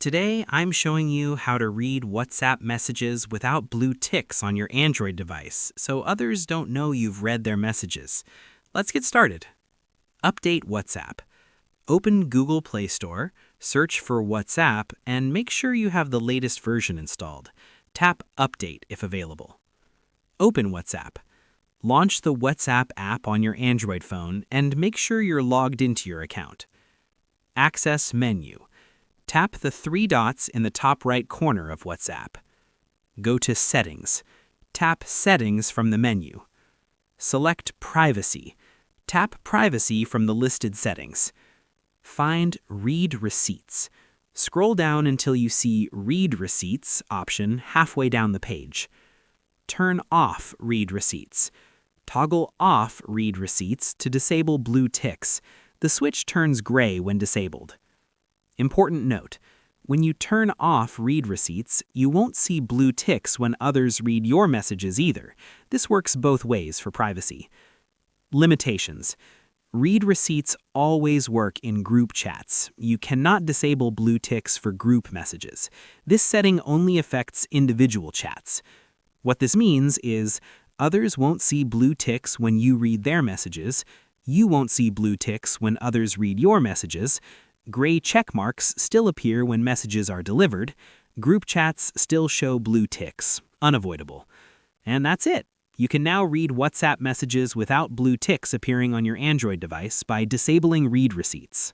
Today, I'm showing you how to read WhatsApp messages without blue ticks on your Android device, so others don't know you've read their messages. Let's get started. Update WhatsApp. Open Google Play Store, search for WhatsApp, and make sure you have the latest version installed. Tap Update if available. Open WhatsApp. Launch the WhatsApp app on your Android phone and make sure you're logged into your account. Access menu. Tap the three dots in the top right corner of WhatsApp. Go to Settings. Tap Settings from the menu. Select Privacy. Tap Privacy from the listed settings. Find Read Receipts. Scroll down until you see Read Receipts option halfway down the page. Turn off Read Receipts. Toggle off Read Receipts to disable blue ticks. The switch turns gray when disabled. Important note, when you turn off Read Receipts, you won't see blue ticks when others read your messages either. This works both ways for privacy. Limitations. Read Receipts always work in group chats. You cannot disable blue ticks for group messages. This setting only affects individual chats. What this means is others won't see blue ticks when you read their messages. You won't see blue ticks when others read your messages. Gray check marks still appear when messages are delivered. Group chats still show blue ticks, unavoidable. And that's it. You can now read WhatsApp messages without blue ticks appearing on your Android device by disabling Read Receipts.